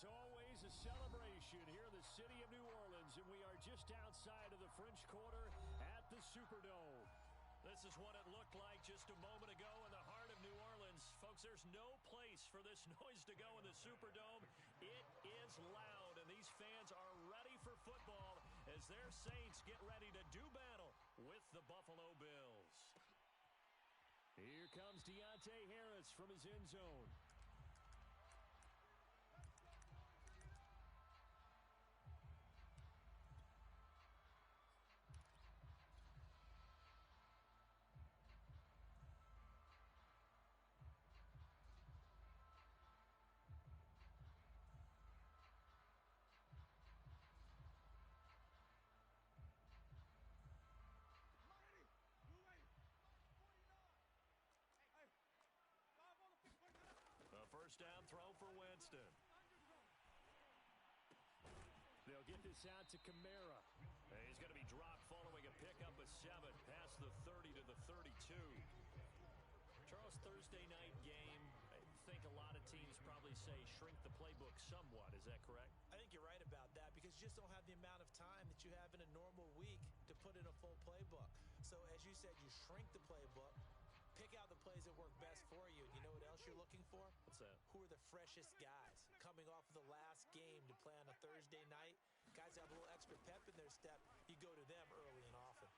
It's always a celebration here in the city of New Orleans, and we are just outside of the French Quarter at the Superdome. This is what it looked like just a moment ago in the heart of New Orleans. Folks, there's no place for this noise to go in the Superdome. It is loud, and these fans are ready for football as their Saints get ready to do battle with the Buffalo Bills. Here comes Deontay Harris from his end zone. A first down throw for Winston. They'll get this out to Kamara. He's going to be dropped following a pickup of 7 past the 30 to the 32. Charles, Thursday night game, I think a lot of teams probably say shrink the playbook somewhat. Is that correct? I think you're right about that because you just don't have the amount of time that you have in a normal week to put in a full playbook. So as you said, you shrink the playbook, pick out the plays that work best for you. You know what else you're looking for? What's that? Who are the freshest guys coming off of the last game to play on a Thursday night? Guys that have a little extra pep in their step, you go to them early and often.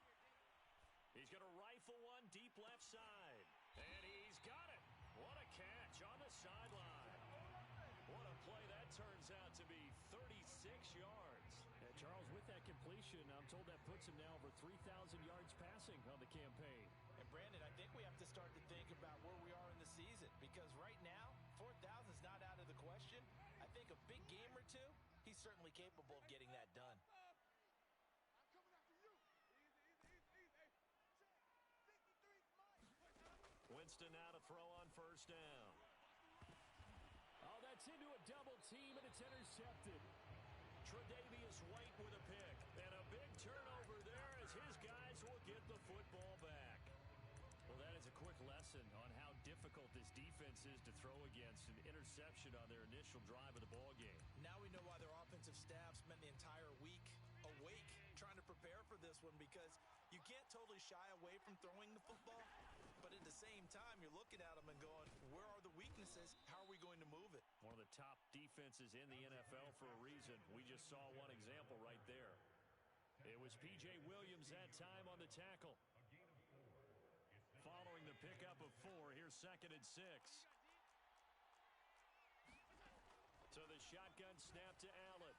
He's going to rifle one deep left side. And he's got it. What a catch on the sideline. What a play that turns out to be, 36 yards. And Charles, with that completion, I'm told that puts him now over 3,000 yards passing on the campaign. And Brandon, I think we have to start to think about where we are in the season because right now, 4,000 is not out of the question. I think a big game or two, he's certainly capable of getting that done. Winston now to throw on first down. Oh, that's into a double team, and it's intercepted. Tre'Davious White with a pick. And a big turnover there as his guys will get the football back. Well, that is a quick lesson on how difficult this defense is to throw against. An interception on their initial drive of the ball game. Now we know why their offensive staff spent the entire week awake trying to prepare for this one because you can't totally shy away from throwing the football, but at the same time, you're looking at them and going, where are the weaknesses? How are we going to move it? One of the top defenses in the NFL for a reason. We just saw one example right there. It was P.J. Williams that time on the tackle. Following the pickup of 4, here's 2nd and 6. So the shotgun snap to Allen.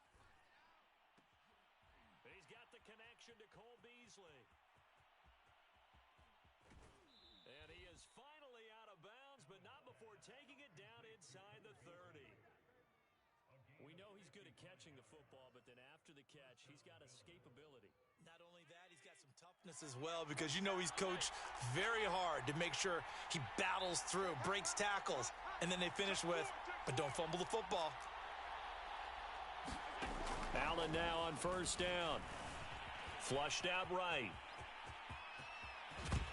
He's got the connection to Cole Beasley. And he is finally out of bounds, but not before taking it down inside the 30. We know he's good at catching the football, but then after the catch, he's got escapability. Not only that, he's got some toughness as well because you know he's coached very hard to make sure he battles through, breaks tackles, and then they finish with, but don't fumble the football. Allen now on first down. Flushed out right.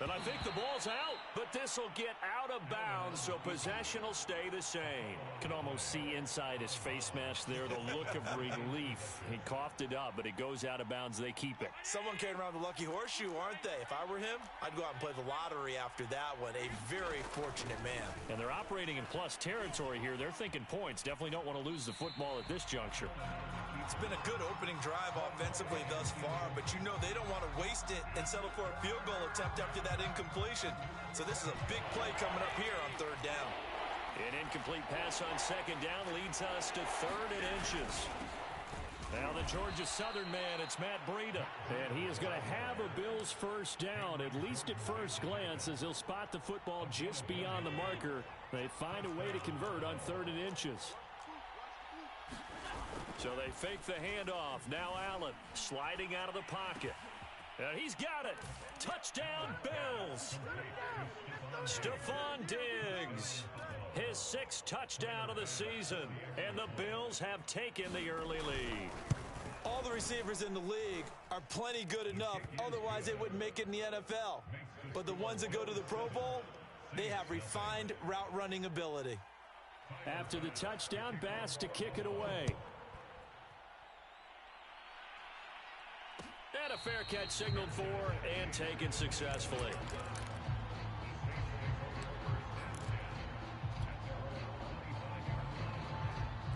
And I think the ball's out, but this will get out of bounds, so possession will stay the same. Can almost see inside his face mask there the look of relief. He coughed it up, but it goes out of bounds. They keep it. Someone came around the lucky horseshoe, aren't they? If I were him, I'd go out and play the lottery after that one. A very fortunate man. And they're operating in plus territory here. They're thinking points. Definitely don't want to lose the football at this juncture. It's been a good opening drive offensively thus far, but you know they don't want to waste it and settle for a field goal attempt after that incompletion. So this is a big play coming up here on 3rd down. An incomplete pass on 2nd down leads us to 3rd and inches. Now the Georgia Southern man, it's Matt Breida. And he is going to have a Bills first down, at least at first glance, as he'll spot the football just beyond the marker. They find a way to convert on 3rd and inches. So they fake the handoff. Now Allen sliding out of the pocket. And he's got it. Touchdown, Bills. Stephon Diggs, his 6th touchdown of the season. And the Bills have taken the early lead. All the receivers in the league are plenty good enough. Otherwise, they wouldn't make it in the NFL. But the ones that go to the Pro Bowl, they have refined route running ability. After the touchdown, Bass to kick it away. And a fair catch signaled for and taken successfully.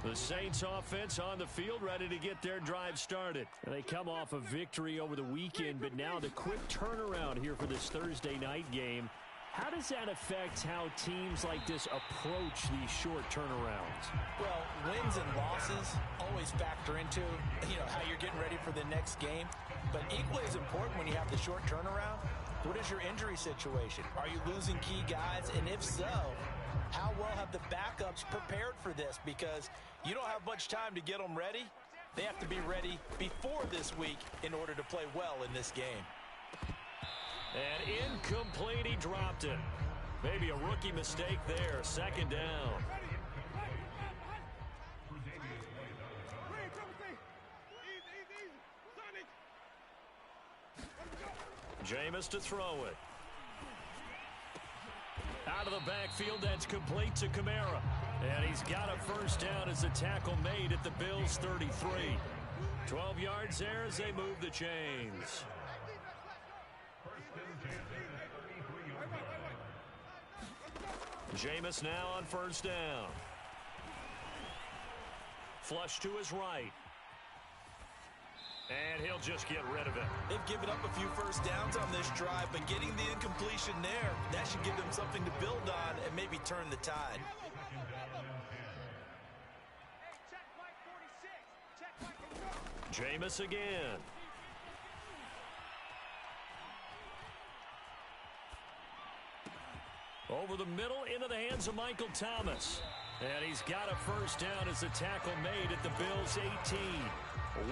The Saints offense on the field, ready to get their drive started. And they come off a victory over the weekend, but now the quick turnaround here for this Thursday night game. How does that affect how teams like this approach these short turnarounds? Well, wins and losses always factor into, how you're getting ready for the next game. But equally as important when you have the short turnaround, what is your injury situation? Are you losing key guys? And if so, how well have the backups prepared for this? Because you don't have much time to get them ready. They have to be ready before this week in order to play well in this game. And incomplete, he dropped it. Maybe a rookie mistake there, second down. Jameis to throw it. Out of the backfield, that's complete to Kamara. And he's got a first down as the tackle made at the Bills' 33. 12 yards there as they move the chains. Jameis now on first down. Flush to his right. And he'll just get rid of it. They've given up a few first downs on this drive, but getting the incompletion there, that should give them something to build on and maybe turn the tide. Jameis again. Over the middle, into the hands of Michael Thomas. And he's got a first down as the tackle made at the Bills' 18.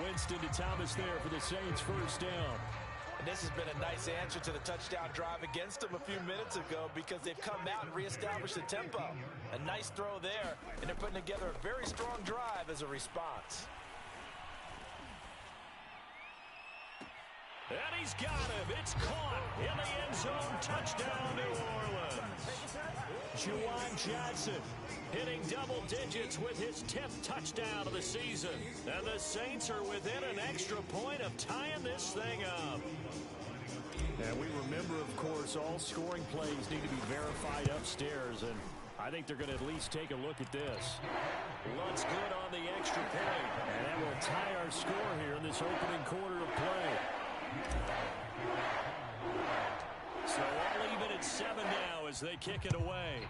Winston to Thomas there for the Saints' first down. And this has been a nice answer to the touchdown drive against them a few minutes ago because they've come out and reestablished the tempo. A nice throw there, and they're putting together a very strong drive as a response. And he's got him. It's caught in the end zone. Touchdown, New Orleans. Juwan Johnson hitting double digits with his 10th touchdown of the season. And the Saints are within an extra point of tying this thing up. And we remember, of course, all scoring plays need to be verified upstairs. And I think they're going to at least take a look at this. Looks good on the extra point. And that will tie our score here in this opening quarter of play. So all even at 7 now as they kick it away.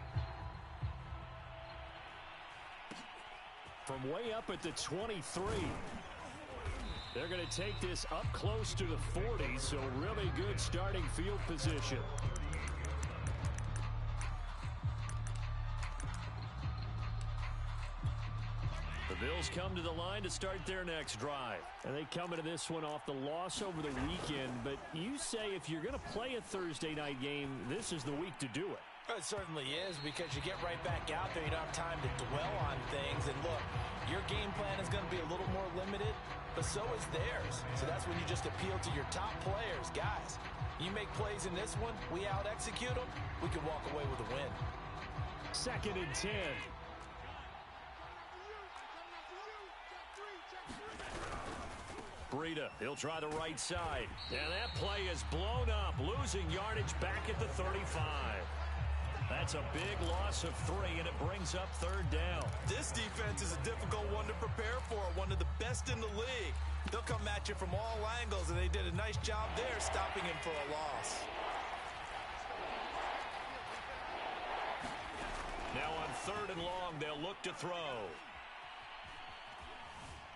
From way up at the 23. They're going to take this up close to the 40, so really good starting field position. The Bills come to the line to start their next drive. And they come into this one off the loss over the weekend. But you say if you're going to play a Thursday night game, this is the week to do it. It certainly is, because you get right back out there. You don't have time to dwell on things. And look, your game plan is going to be a little more limited, but so is theirs. So that's when you just appeal to your top players. Guys, you make plays in this one, we out-execute them, we can walk away with a win. 2nd and 10. Breida, he'll try the right side. And that play is blown up, losing yardage back at the 35. That's a big loss of 3, and it brings up 3rd down. This defense is a difficult one to prepare for, one of the best in the league. They'll come at you from all angles, and they did a nice job there stopping him for a loss. Now on 3rd and long, they'll look to throw.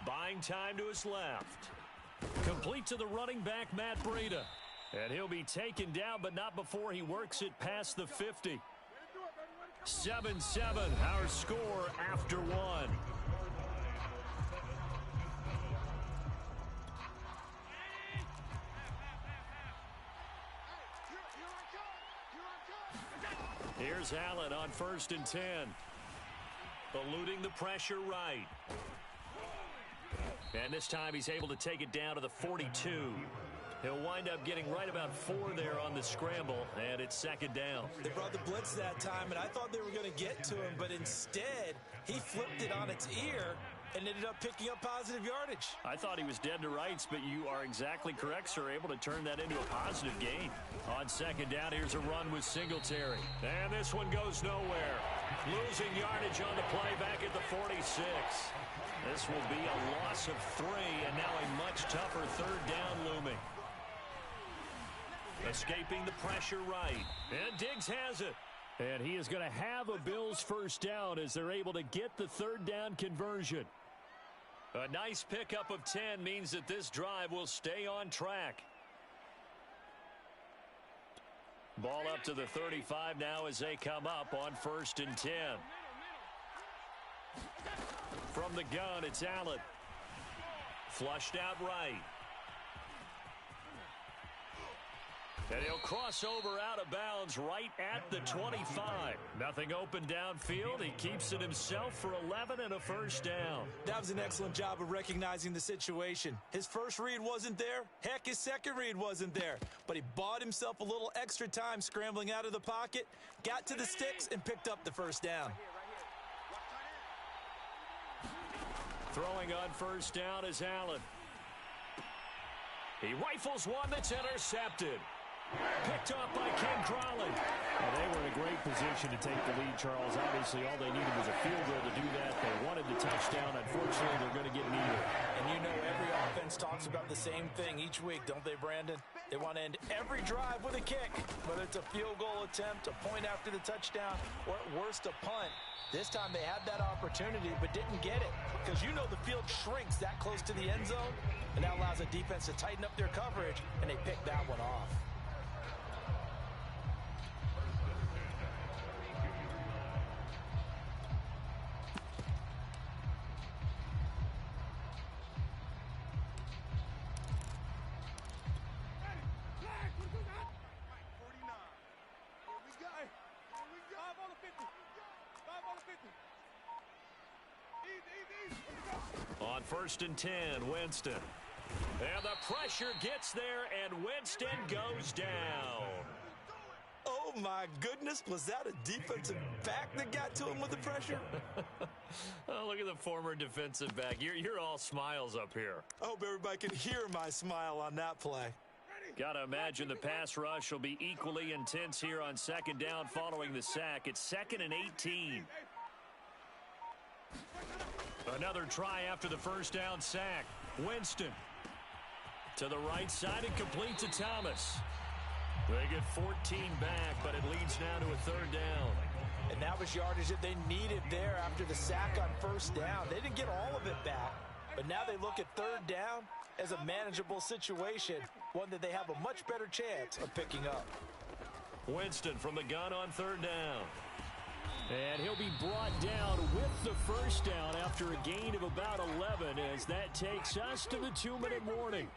Buying time to his left. Complete to the running back, Matt Breida. And he'll be taken down, but not before he works it past the 50. 7-7, our score after 1. Here's Allen on 1st and 10. Eluding the pressure right. And this time he's able to take it down to the 42. He'll wind up getting right about 4 there on the scramble, and it's second down. They brought the blitz that time, and I thought they were going to get to him, but instead, he flipped it on its ear and ended up picking up positive yardage. I thought he was dead to rights, but you are exactly correct, sir, able to turn that into a positive gain. On second down, here's a run with Singletary. And this one goes nowhere. Losing yardage on the play back at the 46. This will be a loss of 3, and now a much tougher third down looming. Escaping the pressure right. And Diggs has it. And he is going to have a Bills first down as they're able to get the third down conversion. A nice pickup of 10 means that this drive will stay on track. Ball up to the 35 now as they come up on 1st and 10. From the gun, it's Allen. Flushed out right. And he'll cross over out of bounds right at the 25. Nothing open downfield. He keeps it himself for 11 and a first down. That was an excellent job of recognizing the situation. His first read wasn't there. Heck, his second read wasn't there. But he bought himself a little extra time scrambling out of the pocket, got to the sticks, and picked up the first down. Throwing on first down is Allen. He rifles one that's intercepted. Picked up by Ken Crowley. Well, they were in a great position to take the lead, Charles. Obviously, all they needed was a field goal to do that. They wanted the touchdown. Unfortunately, they're going to get neither. And you know every offense talks about the same thing each week, don't they, Brandon? They want to end every drive with a kick, whether it's a field goal attempt, a point after the touchdown, or at worst, a punt. This time they had that opportunity but didn't get it because you know the field shrinks that close to the end zone, and that allows a defense to tighten up their coverage, and they picked that one off. On 1st and 10, Winston. And the pressure gets there, and Winston goes down. Oh, my goodness. Was that a defensive back that got to him with the pressure? Oh, look at the former defensive back. You're all smiles up here. I hope everybody can hear my smile on that play. Got to imagine the pass rush will be equally intense here on second down following the sack. It's 2nd and 18. Another try after the first down sack. Winston to the right side and complete to Thomas. They get 14 back, but it leads now to a third down. And that was yardage that they needed there after the sack on first down. They didn't get all of it back, but now they look at third down as a manageable situation, one that they have a much better chance of picking up. Winston from the gun on third down. And he'll be brought down with the first down after a gain of about 11 as that takes us to the 2-minute warning.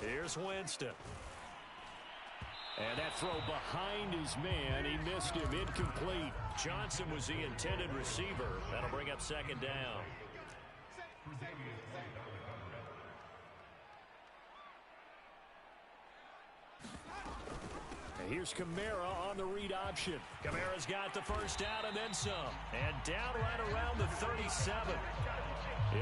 Here's Winston. And that throw behind his man. He missed him. Incomplete. Johnson was the intended receiver. That'll bring up second down. Here's Kamara on the read option. Kamara's got the first down and then some. And down right around the 37.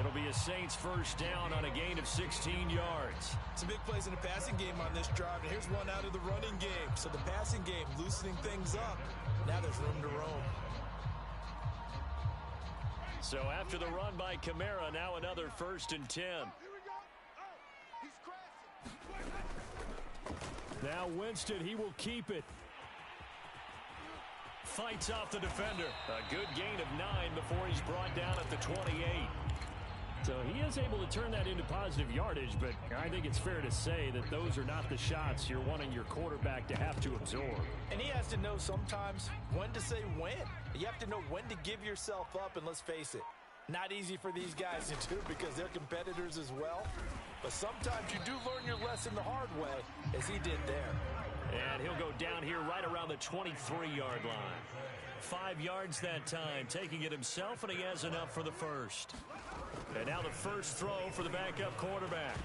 It'll be a Saints first down on a gain of 16 yards. Some big plays in the passing game on this drive, and here's one out of the running game. So the passing game loosening things up. Now there's room to roam. So after the run by Kamara, now another 1st and 10. Now Winston, he will keep it. Fights off the defender. A good gain of 9 before he's brought down at the 28. So he is able to turn that into positive yardage, but I think it's fair to say that those are not the shots you're wanting your quarterback to have to absorb. And he has to know sometimes when to say when. You have to know when to give yourself up, and let's face it, not easy for these guys to do because they're competitors as well. But sometimes you do learn your lesson the hard way, as he did there. And he'll go down here right around the 23-yard line. 5 yards that time, taking it himself, and he has enough for the first. And now the first throw for the backup quarterback.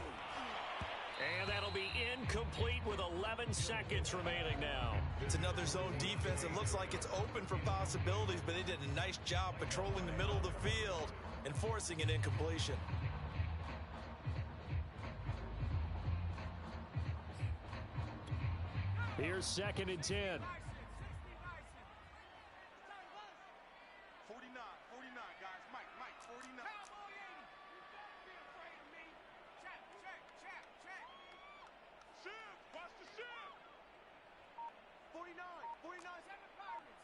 And that'll be incomplete with 11 seconds remaining now. It's another zone defense. It looks like it's open for possibilities, but they did a nice job patrolling the middle of the field and forcing an incompletion. Here's 2nd and 10. 49, guys. Mike, 49. Shift, watch the shift. 49, 7 Pirates.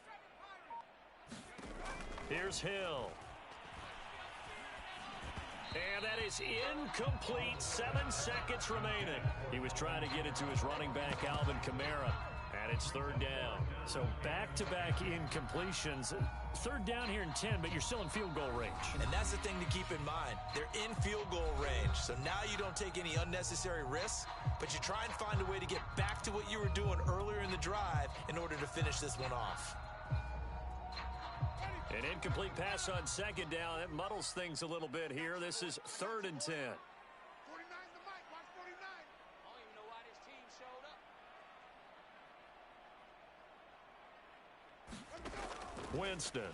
Here's Hill. And that is incomplete. 7 seconds remaining. He was trying to get it to his running back, Alvin Kamara. And it's 3rd down. So back-to-back incompletions. 3rd down here in 10, but you're still in field goal range. And that's the thing to keep in mind. They're in field goal range. So now you don't take any unnecessary risks, but you try and find a way to get back to what you were doing earlier in the drive in order to finish this one off. An incomplete pass on 2nd down. That muddles things a little bit here. This is 3rd and 10. 49's the mic. Watch 49. I don't even know why this team showed up. Winston.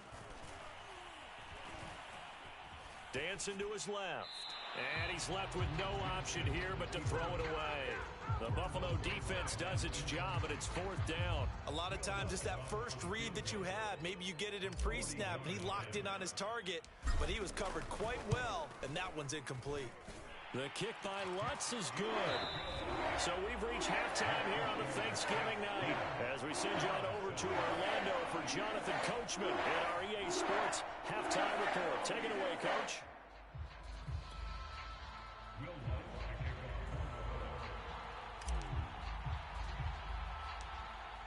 Dancing to his left. And he's left with no option here but to throw it away. The Buffalo defense does its job, and it's 4th down. A lot of times it's that first read that you had. Maybe you get it in pre-snap, and he locked in on his target, but he was covered quite well, and that one's incomplete. The kick by Lutz is good. So we've reached halftime here on the Thanksgiving night as we send you on over to Orlando for Jonathan Coachman in our EA Sports halftime report. Take it away, Coach.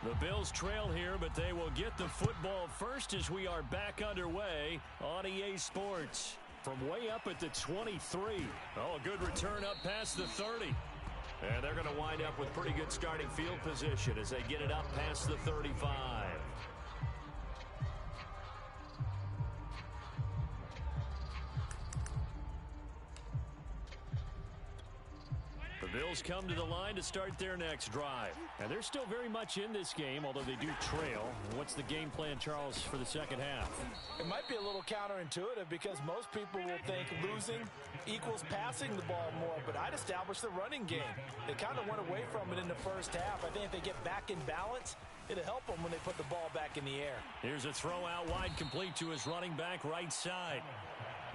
The Bills trail here, but they will get the football first as we are back underway on EA Sports. From way up at the 23. Oh, a good return up past the 30. And they're going to wind up with pretty good starting field position as they get it up past the 35. The Bills come to the line to start their next drive. And they're still very much in this game, although they do trail. What's the game plan, Charles, for the second half? It might be a little counterintuitive because most people will think losing equals passing the ball more, but I'd establish the running game. They kind of went away from it in the first half. I think if they get back in balance, it'll help them when they put the ball back in the air. Here's a throw out wide, complete to his running back right side.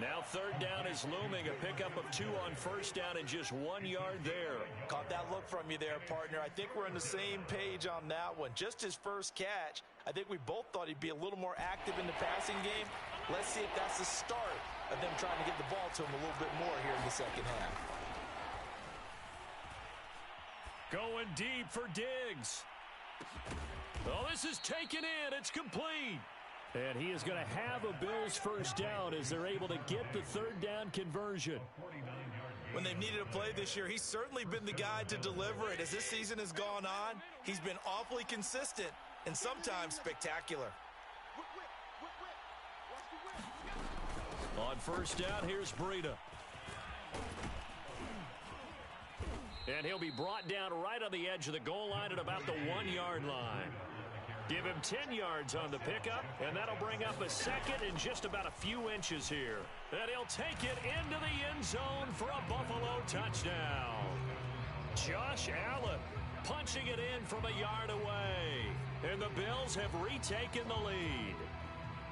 Now 3rd down is looming, a pickup of 2 on 1st down and just 1 yard there. Caught that look from you there, partner. I think we're on the same page on that one. Just his first catch, I think we both thought he'd be a little more active in the passing game. Let's see if that's the start of them trying to get the ball to him a little bit more here in the second half. Going deep for Diggs. Oh, this is taken in. It's complete. And he is going to have a Bills first down as they're able to get the 3rd down conversion. When they've needed a play this year, he's certainly been the guy to deliver it. As this season has gone on, he's been awfully consistent and sometimes spectacular. On 1st down, here's Breida. And he'll be brought down right on the edge of the goal line at about the 1 yard line. Give him 10 yards on the pickup, and that'll bring up a second and just about a few inches here. And he'll take it into the end zone for a Buffalo touchdown. Josh Allen punching it in from a yard away. And the Bills have retaken the lead.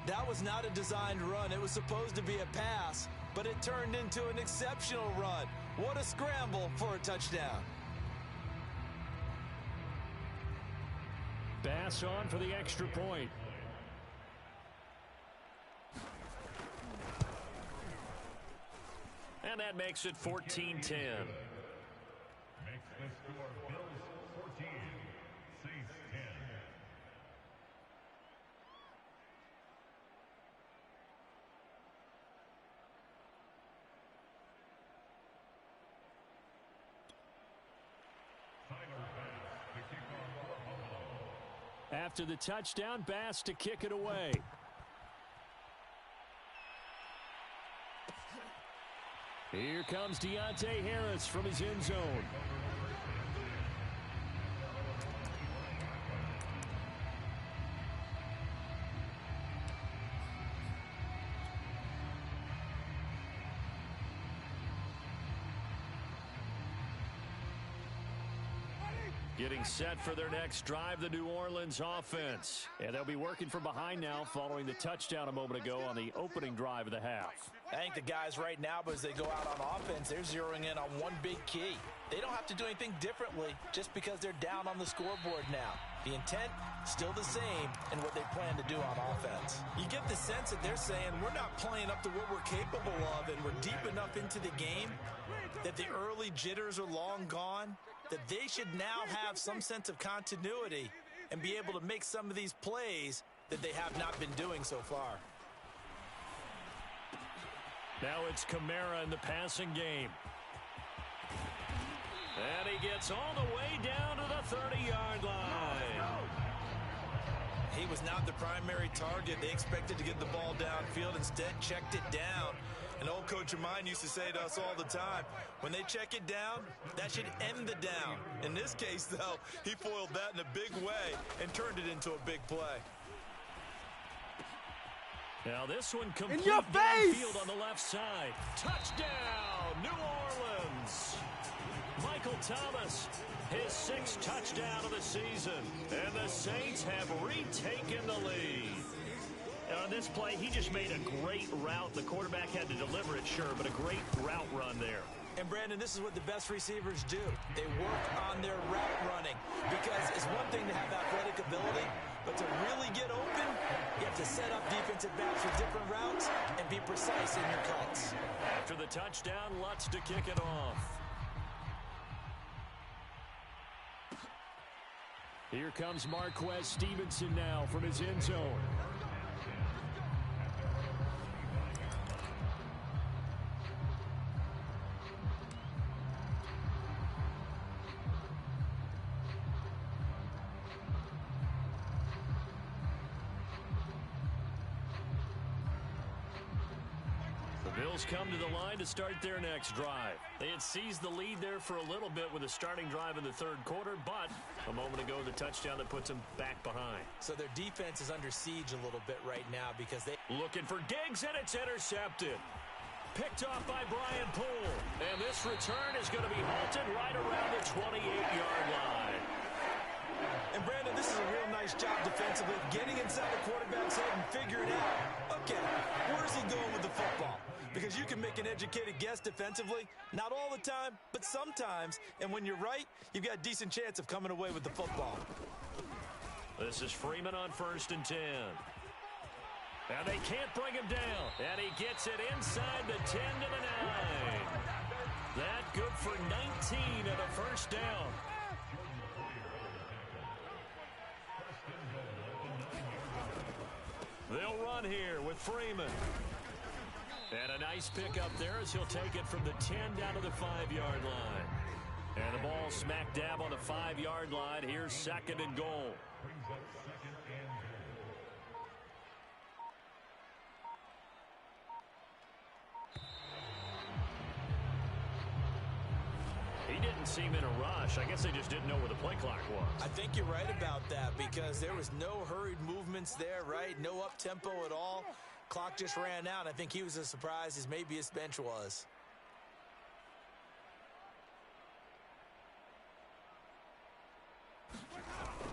That was not a designed run. It was supposed to be a pass, but it turned into an exceptional run. What a scramble for a touchdown. Bass on for the extra point. And that makes it 14-10. Makes the score Bills 14, Saints 10. Tyler Bass, the kickoff. After the touchdown, Bass to kick it away. Here comes Deontay Harris from his end zone. Getting set for their next drive, the New Orleans offense. And they'll be working from behind now following the touchdown a moment ago on the opening drive of the half. I think the guys right now, as they go out on offense, they're zeroing in on one big key. They don't have to do anything differently just because they're down on the scoreboard now. The intent, still the same in what they plan to do on offense. You get the sense that they're saying we're not playing up to what we're capable of, and we're deep enough into the game that the early jitters are long gone, that they should now have some sense of continuity and be able to make some of these plays that they have not been doing so far. Now it's Kamara in the passing game. And he gets all the way down to the 30-yard line. He was not the primary target. They expected to get the ball downfield. Instead, checked it down. An old coach of mine used to say to us all the time, when they check it down, that should end the down. In this case, though, he foiled that in a big way and turned it into a big play. Now this one complete in your face! Downfield on the left side. Touchdown, New Orleans. Michael Thomas, his 6th touchdown of the season. And the Saints have retaken the lead. On this play, he just made a great route. The quarterback had to deliver it, sure, but a great route run there. And, Brandon, this is what the best receivers do. They work on their route running because it's one thing to have athletic ability, but to really get open, you have to set up defensive backs with different routes and be precise in your cuts. After the touchdown, Lutz to kick it off. Here comes Marquez Stevenson now from his end zone. Bills come to the line to start their next drive. They had seized the lead there for a little bit with a starting drive in the 3rd quarter, but a moment ago, the touchdown that puts them back behind. So their defense is under siege a little bit right now because they... Looking for Diggs, and it's intercepted. Picked off by Brian Poole. And this return is going to be halted right around the 28-yard line. And, Brandon, this is a real nice job defensively, getting inside the quarterback's head and figuring out, okay, where's he going with the football? Because you can make an educated guess defensively, not all the time, but sometimes. And when you're right, you've got a decent chance of coming away with the football. This is Freeman on 1st and 10. And they can't bring him down. And he gets it inside the 10 to the 9. That good for 19 and a first down. They'll run here with Freeman. And a nice pickup there as he'll take it from the 10 down to the 5-yard line. And the ball smack dab on the 5-yard line. Here's 2nd and goal. He didn't seem in a rush. I guess they just didn't know where the play clock was. I think you're right about that because there was no hurried movements there, right? No up-tempo at all. Clock just ran out. I think he was as surprised as maybe his bench was.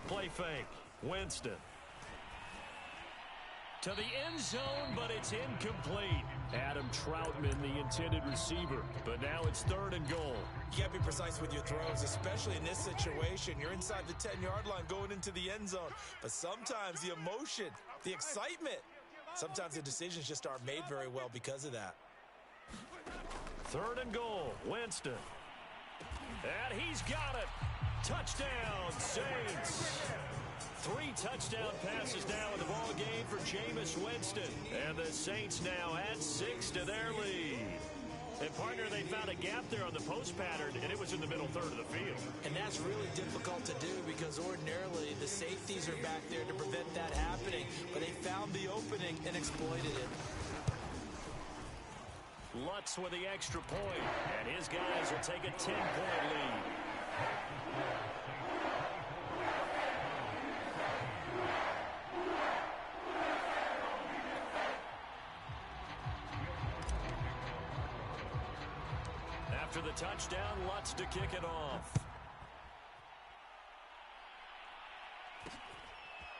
Play fake. Winston. To the end zone, but it's incomplete. Adam Troutman, the intended receiver. But now it's 3rd and goal. You got to be precise with your throws, especially in this situation. You're inside the 10-yard line going into the end zone. But sometimes the emotion, the excitement, sometimes the decisions just aren't made very well because of that. 3rd and goal. Winston. And he's got it. Touchdown, Saints. 3 touchdown passes now in the ball game for Jameis Winston. And the Saints now add 6 to their lead. And, partner, they found a gap there on the post pattern, and it was in the middle third of the field. And that's really difficult to do because ordinarily the safeties are back there to prevent that happening. But they found the opening and exploited it. Lutz with the extra point, and his guys will take a 10-point lead. After the touchdown, Lutz to kick it off.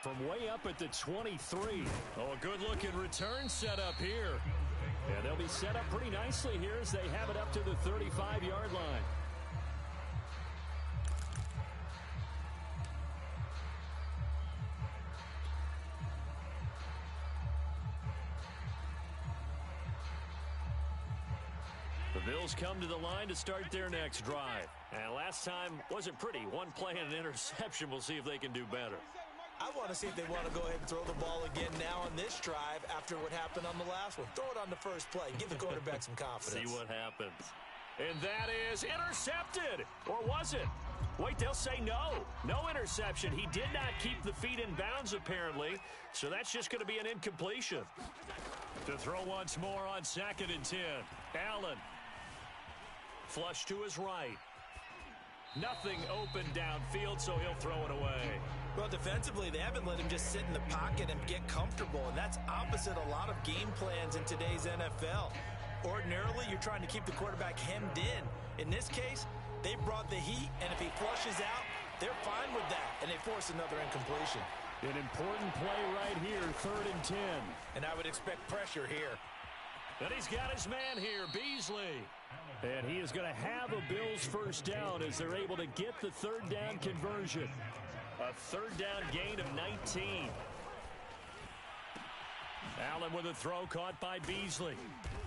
From way up at the 23. Oh, a good-looking return set up here. Yeah, they'll be set up pretty nicely here as they have it up to the 35-yard line. The Bills come to the line to start their next drive. And last time wasn't pretty. One play and an interception. We'll see if they can do better. I want to see if they want to go ahead and throw the ball again now on this drive after what happened on the last one. Throw it on the first play. Give the quarterback some confidence. See what happens. And that is intercepted. Or was it? Wait, they'll say no. No interception. He did not keep the feet in bounds, apparently. So that's just going to be an incompletion. To throw once more on 2nd and 10. Allen. Flush to his right. Nothing open downfield, so he'll throw it away. Well, defensively, they haven't let him just sit in the pocket and get comfortable, and that's opposite a lot of game plans in today's NFL. Ordinarily, you're trying to keep the quarterback hemmed in. In this case, they brought the heat, and if he flushes out, they're fine with that, and they force another incompletion. An important play right here, 3rd and 10. And I would expect pressure here. And he's got his man here, Beasley. And he is going to have a Bills first down as they're able to get the 3rd down conversion. A 3rd down gain of 19. Allen with a throw caught by Beasley.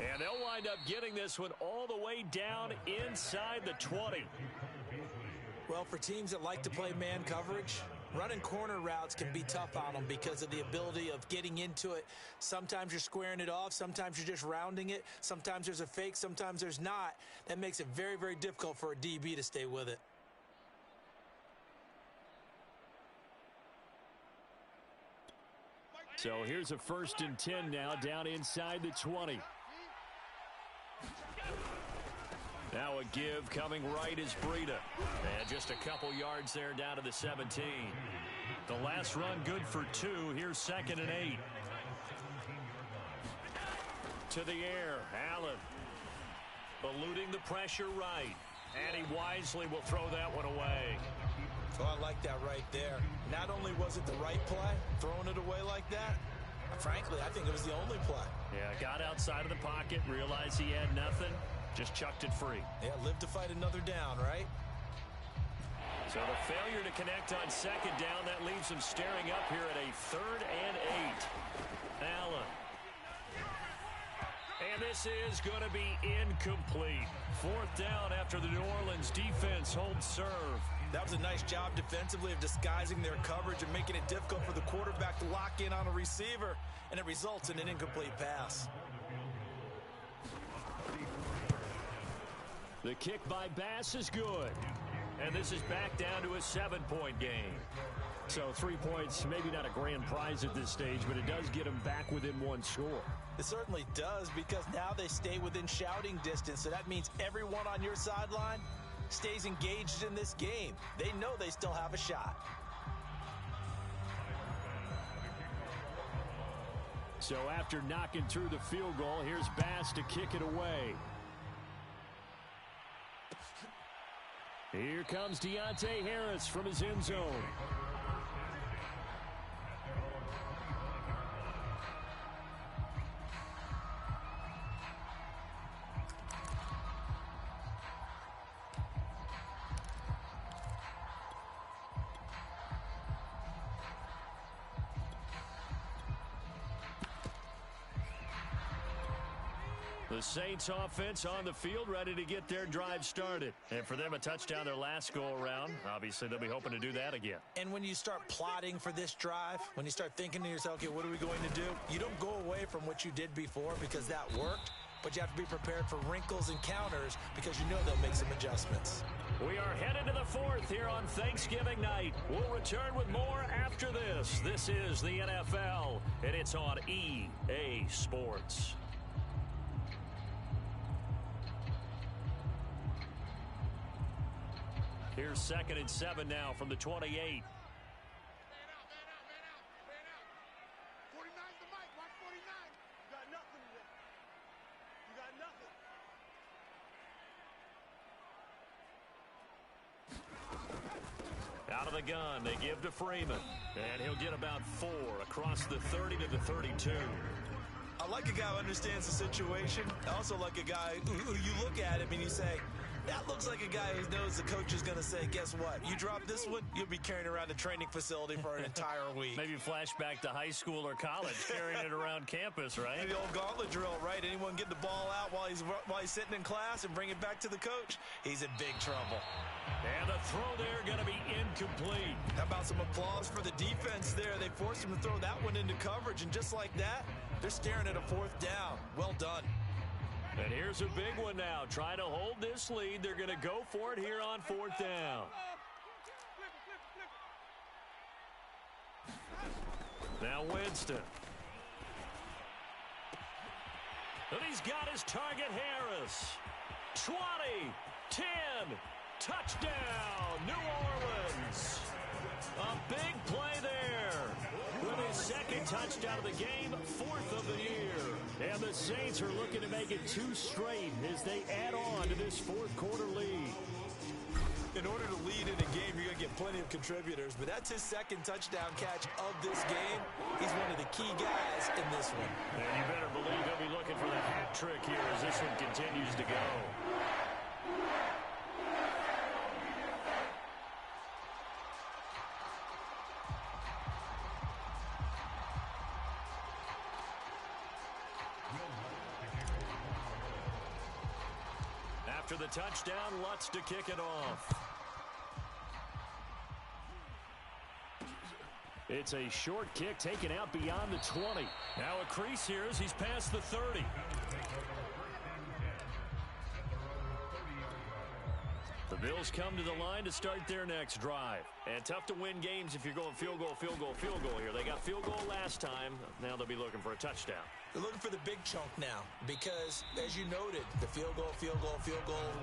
And they'll wind up getting this one all the way down inside the 20. Well, for teams that like to play man coverage, running corner routes can be tough on them because of the ability of getting into it. Sometimes you're squaring it off. Sometimes you're just rounding it. Sometimes there's a fake. Sometimes there's not. That makes it very, very difficult for a DB to stay with it. So here's a 1st and 10 now down inside the 20. Now a give coming right is Breida. And just a couple yards there down to the 17. The last run good for 2. Here's 2nd and 8. To the air, Allen. Eluding the pressure right. And he wisely will throw that one away. Oh, I like that right there. Not only was it the right play, throwing it away like that, frankly, I think it was the only play. Yeah, got outside of the pocket, realized he had nothing, just chucked it free. Yeah, live to fight another down, right? So the failure to connect on 2nd down, that leaves him staring up here at a 3rd and 8. Allen. And this is going to be incomplete. 4th down after the New Orleans defense holds serve. That was a nice job defensively of disguising their coverage and making it difficult for the quarterback to lock in on a receiver, and it results in an incomplete pass. The kick by Bass is good. And this is back down to a 7-point game. So 3 points, maybe not a grand prize at this stage, but it does get them back within 1 score. It certainly does, because now they stay within shouting distance. So that means everyone on your sideline stays engaged in this game. They know they still have a shot. So after knocking through the field goal, here's Bass to kick it away. Here comes Deontay Harris from his end zone. The Saints offense on the field, ready to get their drive started. And for them, a touchdown their last go-around. Obviously, they'll be hoping to do that again. And when you start plotting for this drive, when you start thinking to yourself, okay, what are we going to do? You don't go away from what you did before because that worked. but you have to be prepared for wrinkles and counters because you know they'll make some adjustments. We are headed to the fourth here on Thanksgiving night. We'll return with more after this. This is the NFL, and it's on EA Sports. Here's 2nd and 7 now from the 28. Man out, man out, man out, man out. 49's the mic, watch 49. You got nothing today. You got nothing. Out of the gun, they give to Freeman. And he'll get about 4 across the 30 to the 32. I like a guy who understands the situation. I also like a guy who you look at him and you say, that looks like a guy who knows the coach is going to say, guess what? You drop this one, you'll be carrying around the training facility for an entire week. Maybe flashback to high school or college, carrying it around campus, right? The old gauntlet drill, right? Anyone get the ball out while he's sitting in class and bring it back to the coach? He's in big trouble. And the throw there going to be incomplete. How about some applause for the defense there? They forced him to throw that one into coverage, and just like that, they're staring at a 4th down. Well done. And here's a big one now. Trying to hold this lead. They're going to go for it here on 4th down. Now Winston. And he's got his target, Harris. 20, 10, touchdown, New Orleans. A big play there. With his 2nd touchdown of the game, 4th of the year. And the Saints are looking to make it 2 straight as they add on to this 4th quarter lead. In order to lead in a game, you're going to get plenty of contributors, but that's his 2nd touchdown catch of this game. He's one of the key guys in this one. And you better believe he'll be looking for the hat trick here as this one continues to go. After the touchdown, Lutz to kick it off. It's a short kick taken out beyond the 20. Now a crease here as he's past the 30. The Bills come to the line to start their next drive. And tough to win games if you're going field goal, field goal, field goal here. They got field goal last time. Now they'll be looking for a touchdown. They're looking for the big chunk now because, as you noted, the field goal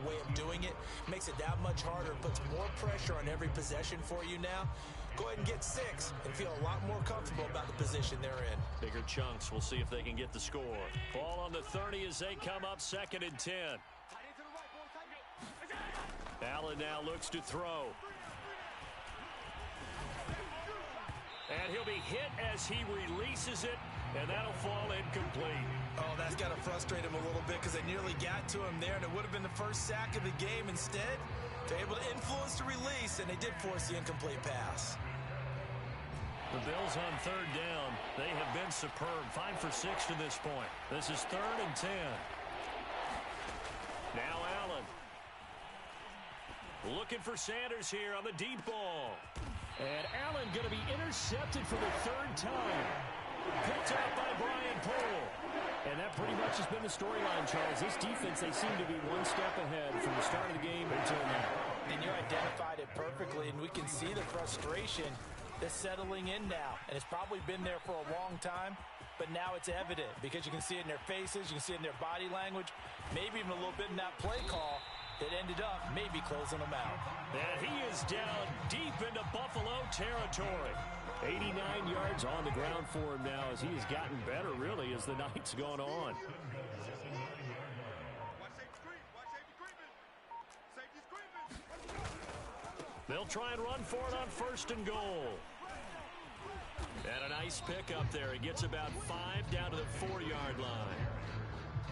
way of doing it makes it that much harder, puts more pressure on every possession for you now. Go ahead and get 6 and feel a lot more comfortable about the position they're in. Bigger chunks. We'll see if they can get the score. Ball on the 30 as they come up 2nd and 10. Allen now looks to throw. And he'll be hit as he releases it, and that'll fall incomplete. Oh, that's got to frustrate him a little bit because they nearly got to him there, and it would have been the first sack of the game. Instead, they're able to influence the release, and they did force the incomplete pass. The Bills on 3rd down. They have been superb. 5 for 6 to this point. This is 3rd and 10. Now Allen. Looking for Sanders here on the deep ball. And Allen going to be intercepted for the 3rd time. Picked up by Brian Poole. And that pretty much has been the storyline, Charles. This defense, they seem to be one step ahead from the start of the game until now. And you identified it perfectly, and we can see the frustration that's settling in now. And it's probably been there for a long time, but now it's evident because you can see it in their faces, you can see it in their body language, maybe even a little bit in that play call that ended up maybe closing them out. And he is down deep into Buffalo territory. 89 yards on the ground for him now as he has gotten better, really, as the night's gone on. They'll try and run for it on 1st and goal. And a nice pickup there. He gets about 5 down to the 4-yard line.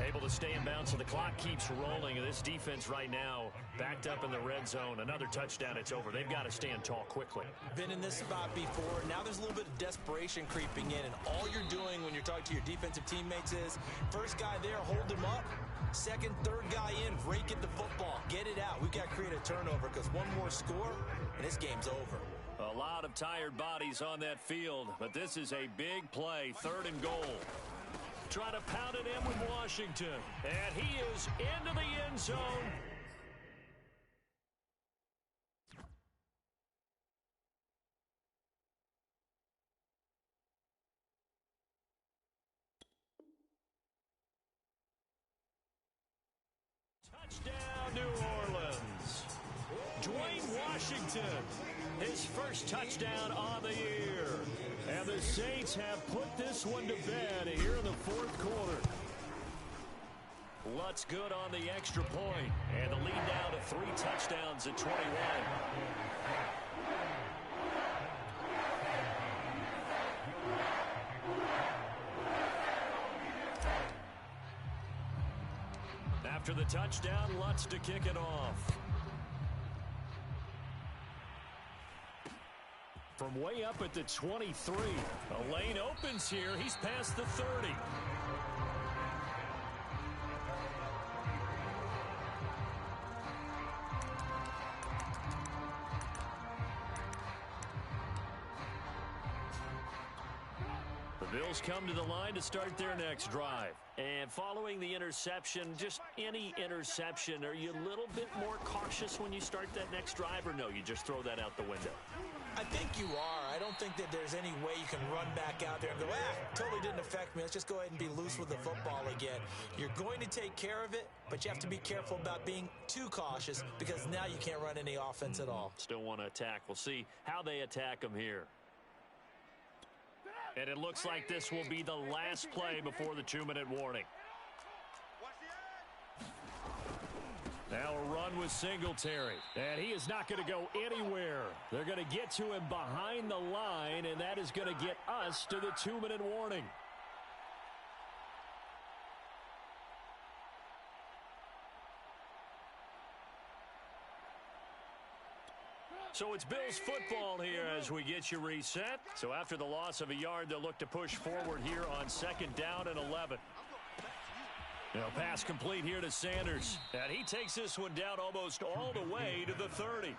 Able to stay in bounds, so the clock keeps rolling. And this defense right now backed up in the red zone. Another touchdown, it's over. They've got to stand tall quickly. Been in this spot before. Now there's a little bit of desperation creeping in. And all you're doing when you're talking to your defensive teammates is, first guy there, hold him up. Second, third guy in, rake at the football. Get it out. We've got to create a turnover because one more score, and this game's over. A lot of tired bodies on that field, but this is a big play. 3rd and goal. Trying to pound it in with Washington. And he is into the end zone. Touchdown, New Orleans. Dwayne Washington, his first touchdown on the year. And the Saints have put this one to bed here in the fourth quarter. Lutz good on the extra point. And the lead now to 3 touchdowns at 21. After the touchdown, Lutz to kick it off. From way up at the 23. A lane opens here. He's past the 30. The Bills come to the line to start their next drive. And following the interception, just any interception, are you a little bit more cautious when you start that next drive, or no, you just throw that out the window? I think you are. I don't think that there's any way you can run back out there and go, totally didn't affect me. Let's just go ahead and be loose with the football again. You're going to take care of it, but you have to be careful about being too cautious because now you can't run any offense at all. Still want to attack. We'll see how they attack them here. And it looks like this will be the last play before the 2-minute warning. Now a run with Singletary. And he is not going to go anywhere. They're going to get to him behind the line, and that is going to get us to the 2-minute warning. So it's Bills football here as we get you reset. So after the loss of a yard, they'll look to push forward here on 2nd down and 11. Now pass complete here to Sanders. And he takes this one down almost all the way to the 30.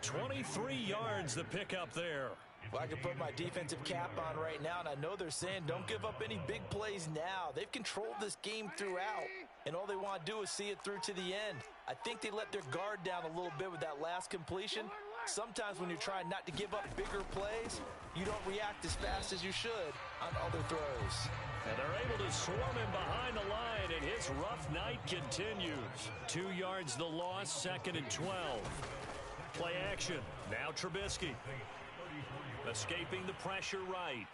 23 yards the pickup there. Well, I can put my defensive cap on right now, and I know they're saying don't give up any big plays now. They've controlled this game throughout, and all they want to do is see it through to the end. I think they let their guard down a little bit with that last completion. Sometimes when you're trying not to give up bigger plays, you don't react as fast as you should on other throws. And they're able to swarm him behind the line, and his rough night continues. 2 yards the loss, 2nd and 12. Play action. Now Trubisky. Escaping the pressure right.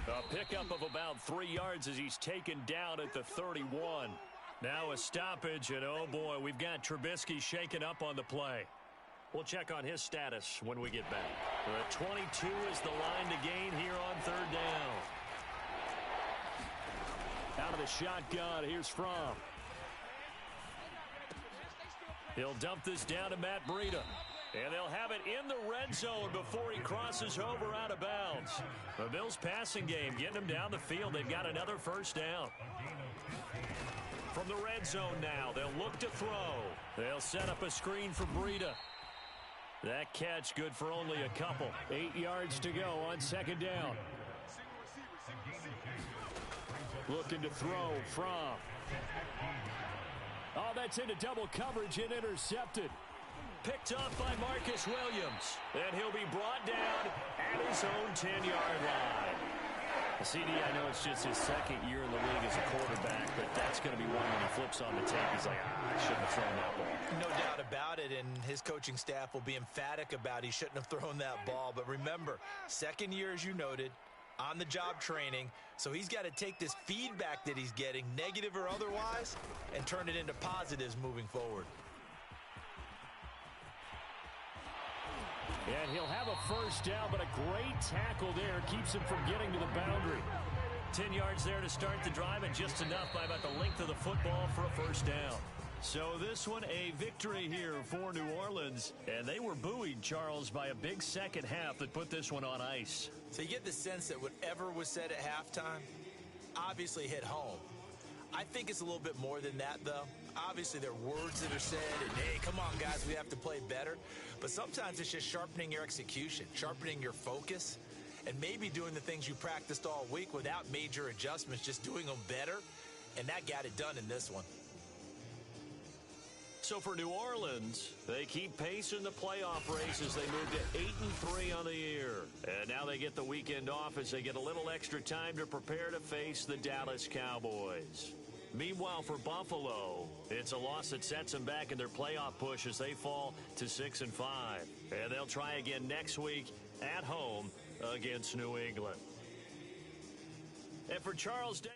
A pickup of about 3 yards as he's taken down at the 31. Now a stoppage, and oh boy, we've got Trubisky shaken up on the play. We'll check on his status when we get back. The 22 is the line to gain here on 3rd down. Out of the shotgun, here's Fromm. He'll dump this down to Matt Breida. And they'll have it in the red zone before he crosses over out of bounds. The Bills passing game getting them down the field. They've got another 1st down. From the red zone now, they'll look to throw. They'll set up a screen for Breida. That catch good for only a couple. 8 yards to go on 2nd down. Looking to throw from. Oh, that's into double coverage and intercepted. Picked up by Marcus Williams. And he'll be brought down at his own 10-yard line. CD, I know it's just his 2nd year in the league as a quarterback, but that's going to be one when he flips on the tape. He's like, I shouldn't have thrown that ball. No doubt about it, and his coaching staff will be emphatic about he shouldn't have thrown that ball. But remember, 2nd year, as you noted, on-the-job training, so he's got to take this feedback that he's getting, negative or otherwise, and turn it into positives moving forward. And he'll have a 1st down, but a great tackle there keeps him from getting to the boundary. 10 yards there to start the drive, and just enough by about the length of the football for a 1st down. So this one, a victory here for New Orleans. And they were buoyed, Charles, by a big second half that put this one on ice. So you get the sense that whatever was said at halftime obviously hit home. I think it's a little bit more than that, though. Obviously, there are words that are said, and, hey, come on, guys, we have to play better. But sometimes it's just sharpening your execution, sharpening your focus, and maybe doing the things you practiced all week without major adjustments, just doing them better, and that got it done in this one. So for New Orleans, they keep pace in the playoff race as they move to 8-3 on the year. And now they get the weekend off as they get a little extra time to prepare to face the Dallas Cowboys. Meanwhile, for Buffalo, it's a loss that sets them back in their playoff push as they fall to 6-5. And they'll try again next week at home against New England. And for Charles Day.